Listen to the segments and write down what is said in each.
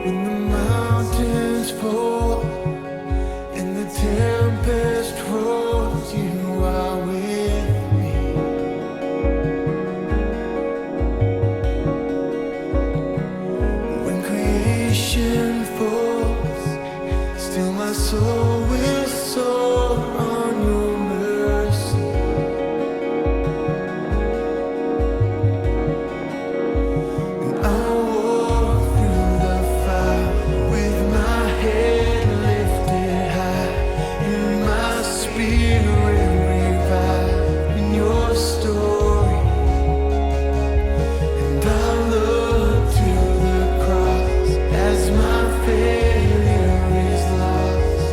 When the mountains fall and the tempest rolls, you are with me. When creation falls, still my soul will soar on your mercy. And I'll walk through the fire with my head lifted high, and my spirit revived in your story. And I look to the cross as my failure is lost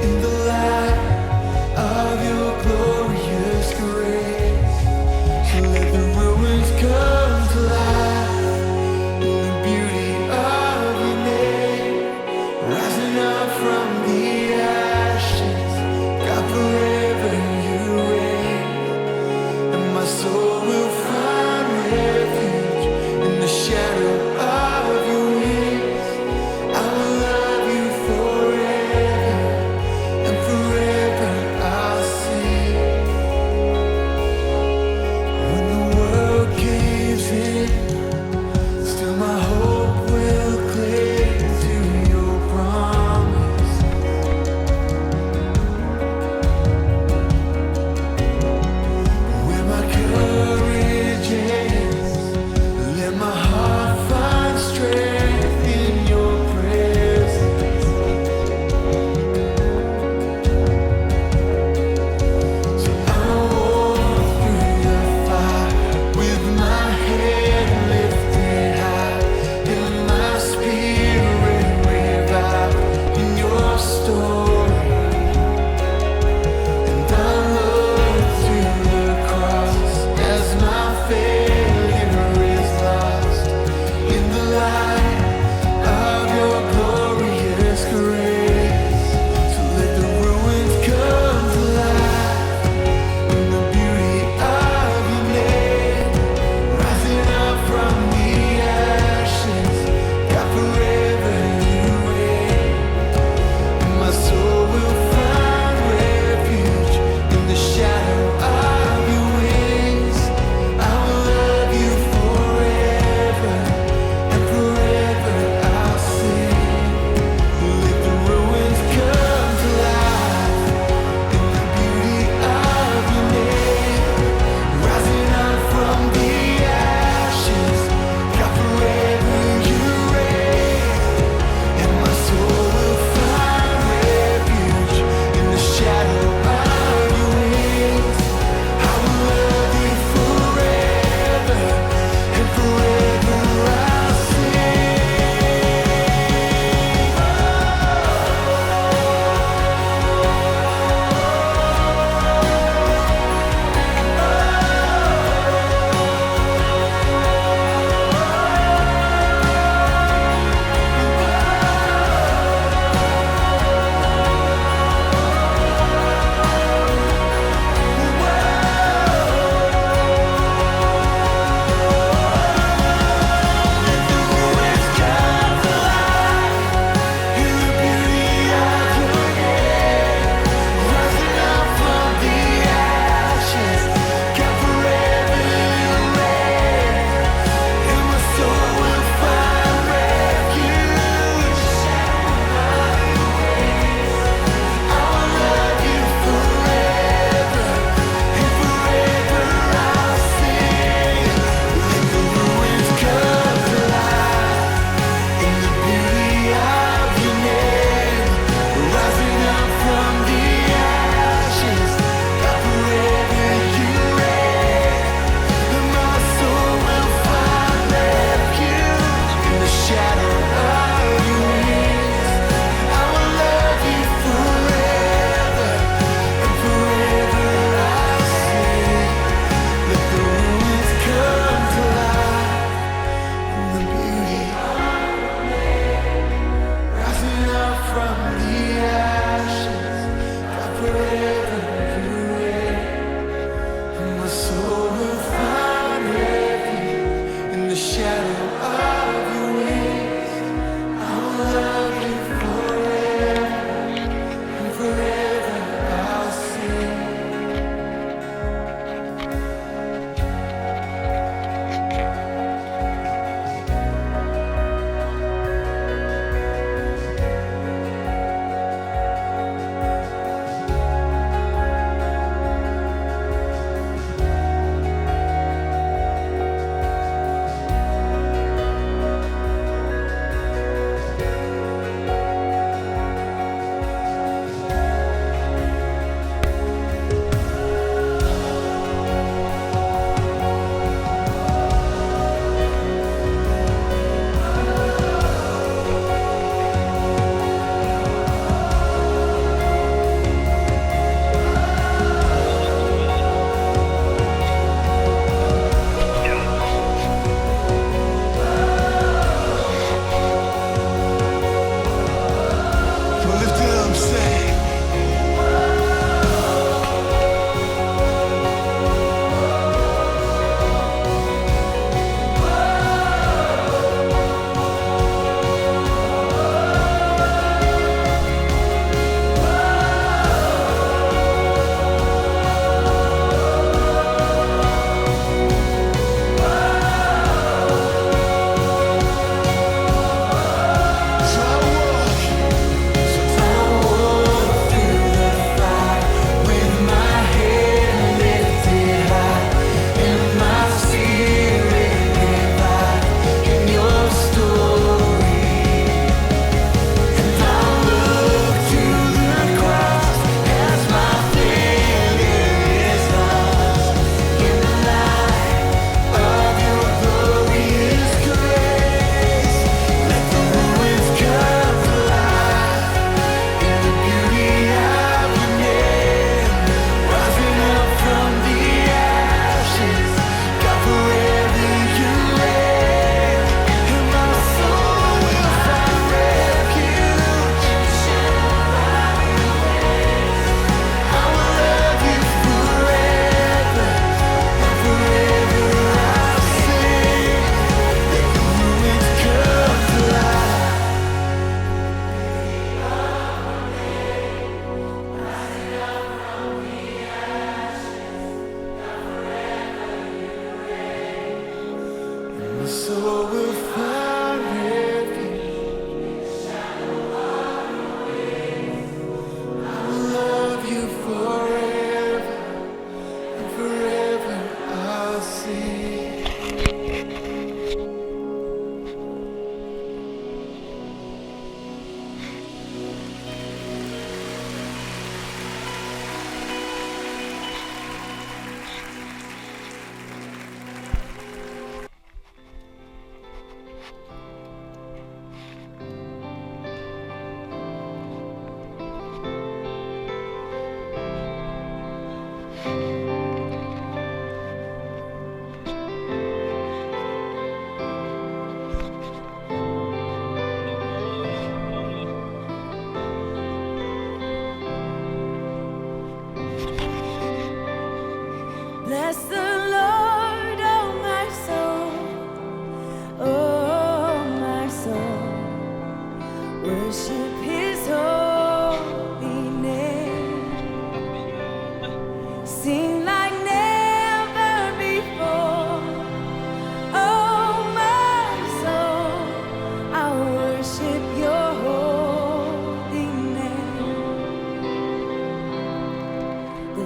in the light of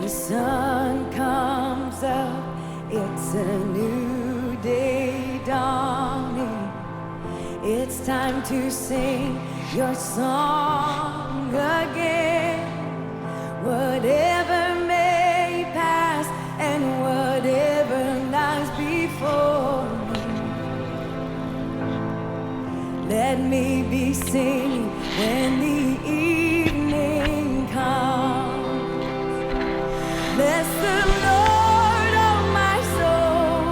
the sun comes up, it's a new day dawning. It's time to sing your song again. Whatever may pass and whatever lies before me, let me be singing when the evening comes. Bless the Lord, oh my soul,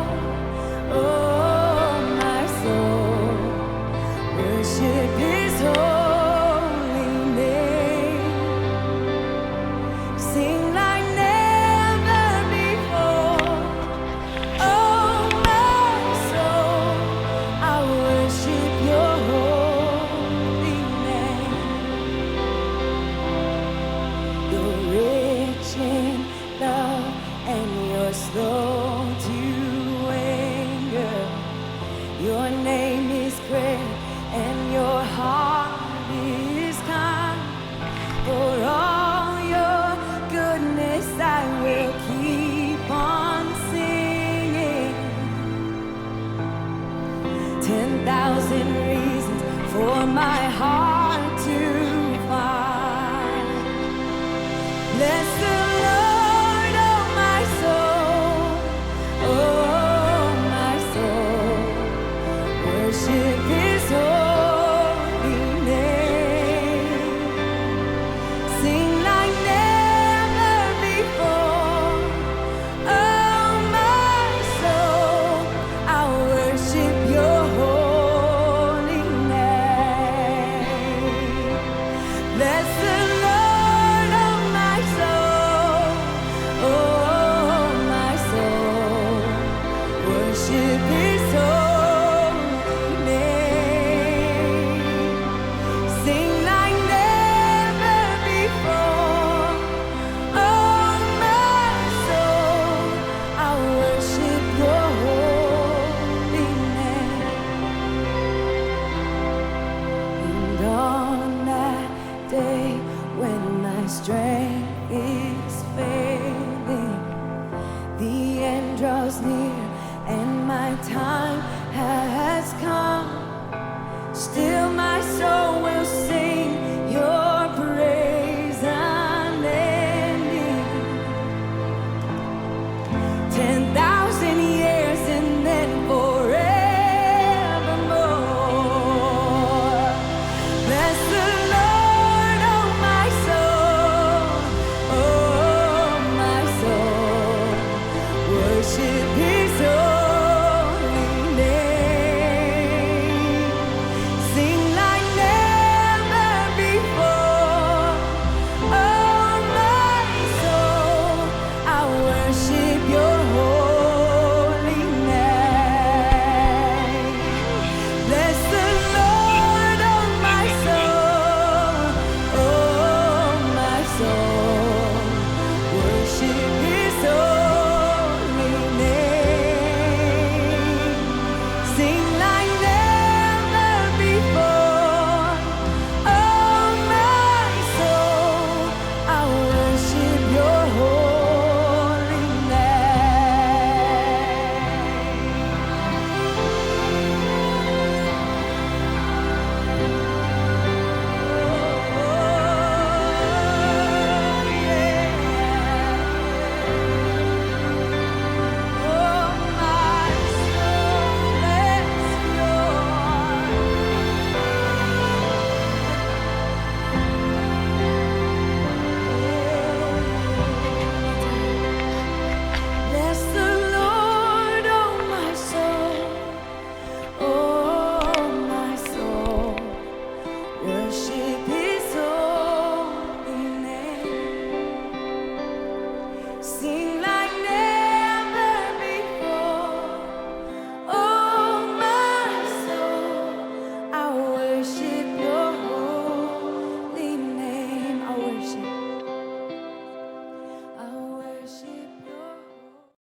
oh my soul. Worship His holy name. Sing like never before. Oh my soul, I worship Your holy name. You're rich in love and You're slow to anger. Your name is great and Your heart is kind. For all Your goodness I will keep on singing. 10,000 reasons for my heart to find. Bless the Lord, oh my soul, oh my soul. Worship His holy name. Sing like never before. Oh my soul, I worship Your holy name. Bless the Lord, oh my soul, oh my soul. Worship His holy name. Sing like never before. Oh my soul, I worship Your holy name. And on that day when my strength is failing, the end draws near and my time has come. Still my soul will sing Your praise unending. 10,000 years and then forevermore. Bless the Lord, oh my soul, oh my soul. Worship His holy name. Sing like never before. Oh my soul, I worship Your holy name. Bless the Lord, oh my soul, oh my soul. Worship His holy name. Sing like never before. Oh my soul, I worship Your holy Bless the Lord, oh my soul, oh my soul. Worship His holy name. Sing